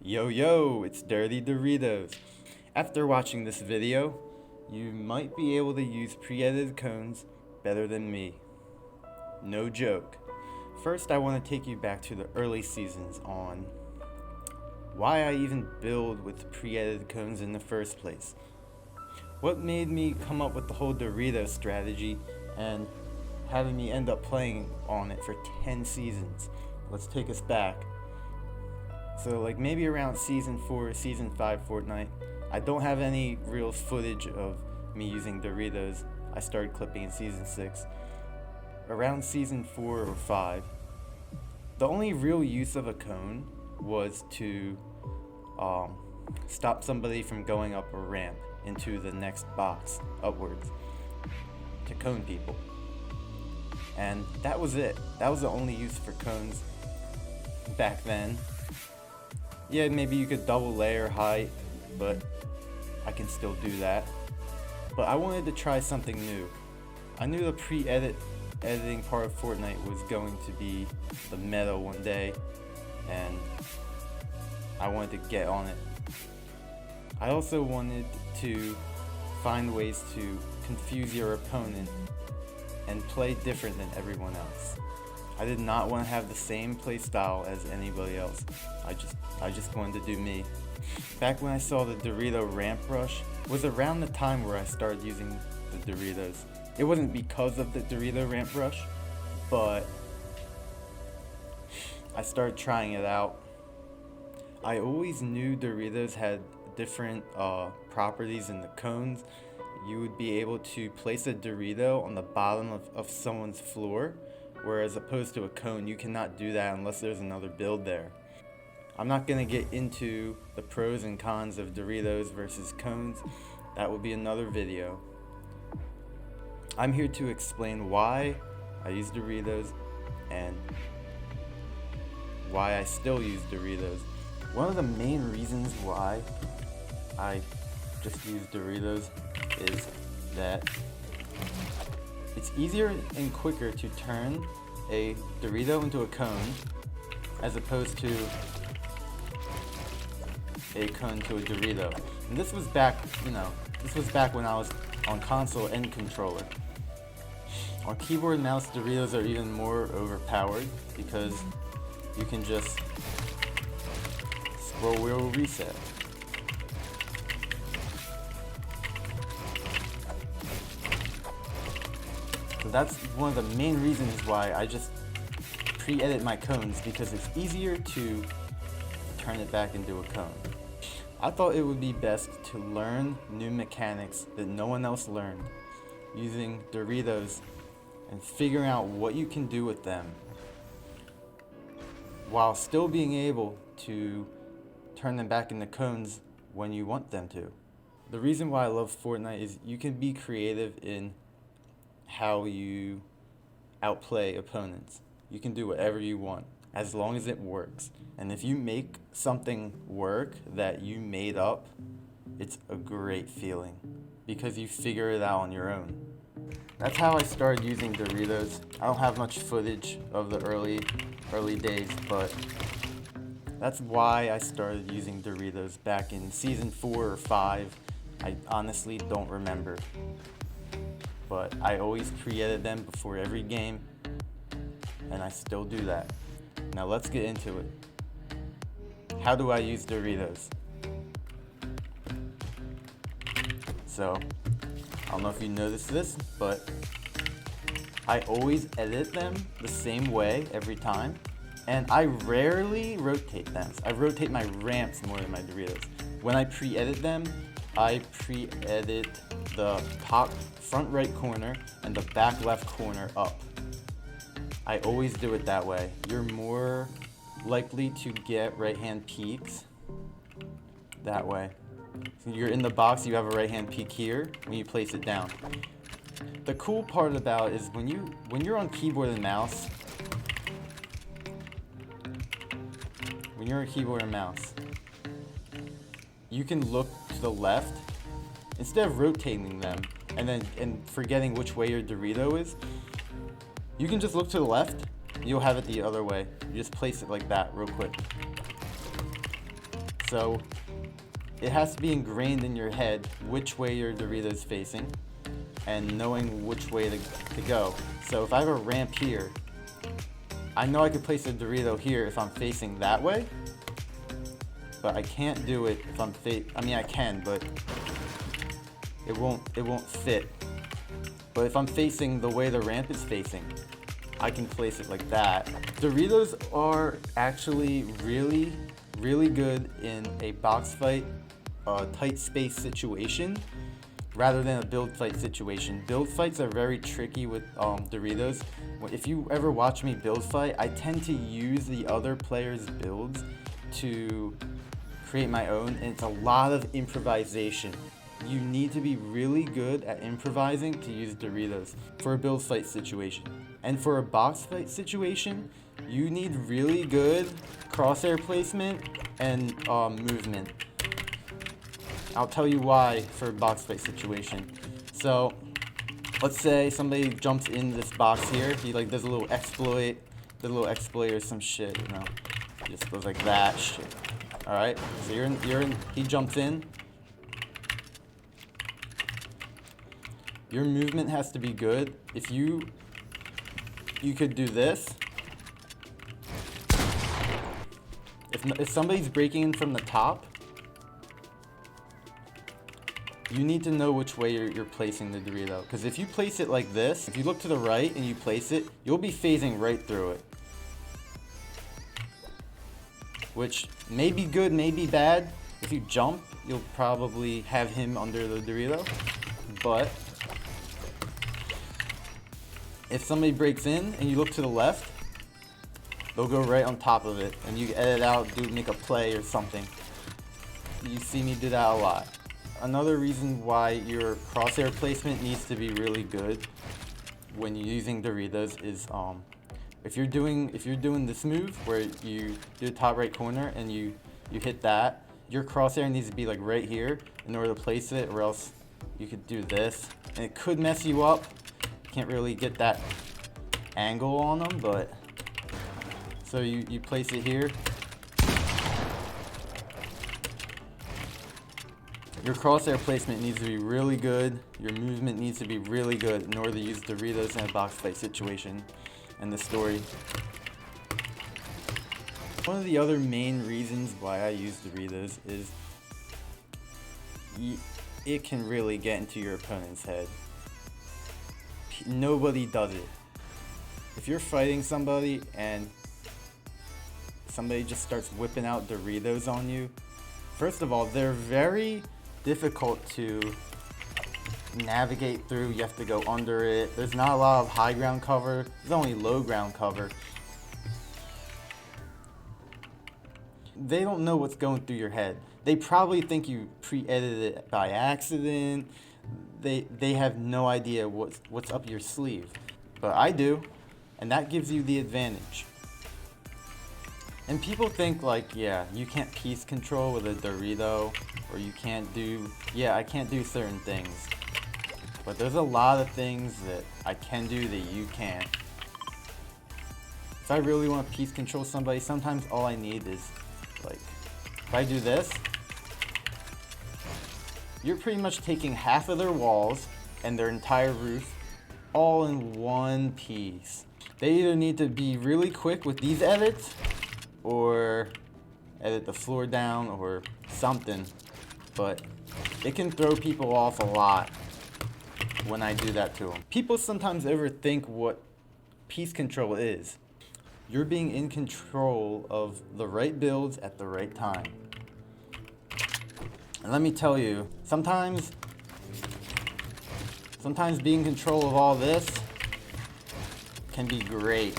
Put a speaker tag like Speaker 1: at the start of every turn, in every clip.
Speaker 1: Yo yo, it's Dirty Doritos. After watching this video, you might be able to use pre-edited cones better than me. No joke. First, I want to take you back to the early seasons on why I even build with pre-edited cones in the first place. What made me come up with the whole Doritos strategy and having me end up playing on it for 10 seasons. Let's take us back. So like maybe around season 4, season 5 Fortnite, I don't have any real footage of me using Doritos. I started clipping in season 6. Around season 4 or 5, the only real use of a cone was to stop somebody from going up a ramp into the next box upwards to cone people. And that was it. That was the only use for cones back then. Yeah, maybe you could double layer height, but I can still do that. But I wanted to try something new. I knew the editing part of Fortnite was going to be the meta one day, and I wanted to get on it. I also wanted to find ways to confuse your opponent and play different than everyone else. I did not want to have the same play style as anybody else. I just wanted to do me. Back when I saw the Dorito ramp rush was around the time where I started using the Doritos. It wasn't because of the Dorito ramp rush, but I started trying it out. I always knew Doritos had different properties in the cones. You would be able to place a Dorito on the bottom of someone's floor, whereas opposed to a cone, you cannot do that unless there's another build there. I'm not going to get into the pros and cons of Doritos versus cones. That will be another video. I'm here to explain why I use Doritos and why I still use Doritos. One of the main reasons why I just use Doritos is that it's easier and quicker to turn a Dorito into a cone as opposed to a cone to a Dorito. And this was back when I was on console and controller. On keyboard and mouse, Doritos are even more overpowered because you can just scroll wheel reset. So that's one of the main reasons why I just pre-edit my cones, because it's easier to turn it back into a cone. I thought it would be best to learn new mechanics that no one else learned using Doritos and figuring out what you can do with them while still being able to turn them back into cones when you want them to. The reason why I love Fortnite is you can be creative in how you outplay opponents. You can do whatever you want as long as it works. And if you make something work that you made up, it's a great feeling because you figure it out on your own. That's how I started using Doritos. I don't have much footage of the early days, but that's why I started using Doritos back in season 4 or 5. I honestly don't remember. But I always pre-edit them before every game, and I still do that. Now let's get into it. How do I use Doritos? So, I don't know if you noticed this, but I always edit them the same way every time, and I rarely rotate them. I rotate my ramps more than my Doritos. When I pre-edit them, I pre-edit the top front right corner and the back left corner up. I always do it that way. You're more likely to get right hand peaks that way. So you're in the box, you have a right hand peak here when you place it down. The cool part about it is when you're on keyboard and mouse, you can look to the left instead of rotating them and forgetting which way your Dorito is. You can just look to the left, you'll have it the other way. You just place it like that real quick. So it has to be ingrained in your head which way your Dorito's facing and knowing which way to go. So if I have a ramp here, I know I could place a Dorito here if I'm facing that way, but I can't do it if I'm I mean, I can, but it won't fit. But if I'm facing the way the ramp is facing, I can place it like that. Doritos are actually really, really good in a box fight, tight space situation, rather than a build fight situation. Build fights are very tricky with Doritos. If you ever watch me build fight, I tend to use the other players' builds to create my own, and it's a lot of improvisation. You need to be really good at improvising to use Doritos for a build fight situation. And for a box fight situation, you need really good crosshair placement and movement. I'll tell you why for a box fight situation. So let's say somebody jumps in this box here. He like does a little exploit, or some shit, you know. He just goes like that shit. All right. So you're in. He jumps in. Your movement has to be good. If you could do this. If somebody's breaking in from the top, you need to know which way you're placing the Dorito. Because if you place it like this, if you look to the right and you place it, you'll be phasing right through it. Which may be good, may be bad. If you jump, you'll probably have him under the Dorito. But if somebody breaks in and you look to the left, they'll go right on top of it, and you edit out, make a play or something. You see me do that a lot. Another reason why your crosshair placement needs to be really good when you're using Doritos is if you're doing this move where you do the top right corner and you hit that, your crosshair needs to be like right here in order to place it, or else you could do this, and it could mess you up. Can't really get that angle on them, but so you place it here. Your crosshair placement needs to be really good. Your movement needs to be really good in order to use Doritos in a box fight situation and the story. One of the other main reasons why I use Doritos is it can really get into your opponent's head. Nobody does it. If you're fighting somebody and somebody just starts whipping out Doritos on you, first of all, they're very difficult to navigate through. You have to go under it. There's not a lot of high ground cover. There's only low ground cover. They don't know what's going through your head. They probably think you pre-edited it by accident. They have no idea what's up your sleeve. But I do, and that gives you the advantage. And people think like, yeah, you can't piece control with a Dorito, or you can't do, yeah, I can't do certain things. But there's a lot of things that I can do that you can't. If I really want to piece control somebody, sometimes all I need is, like, if I do this, you're pretty much taking half of their walls and their entire roof all in one piece. They either need to be really quick with these edits, or edit the floor down or something, but it can throw people off a lot when I do that to them. People sometimes overthink what piece control is. You're being in control of the right builds at the right time. And let me tell you, sometimes being in control of all this can be great.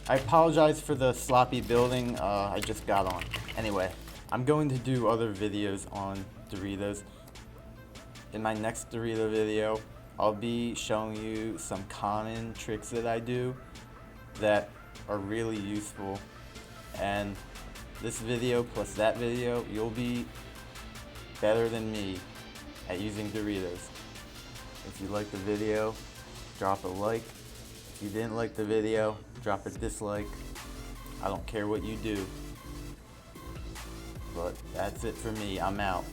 Speaker 1: I apologize for the sloppy building I just got on. Anyway, I'm going to do other videos on Doritos. In my next Dorito video, I'll be showing you some common tricks that I do that are really useful. And this video plus that video, you'll be better than me at using Doritos. If you like the video, drop a like. If If you didn't like the video, drop a dislike. I don't care what you do. But that's it for me. I'm out.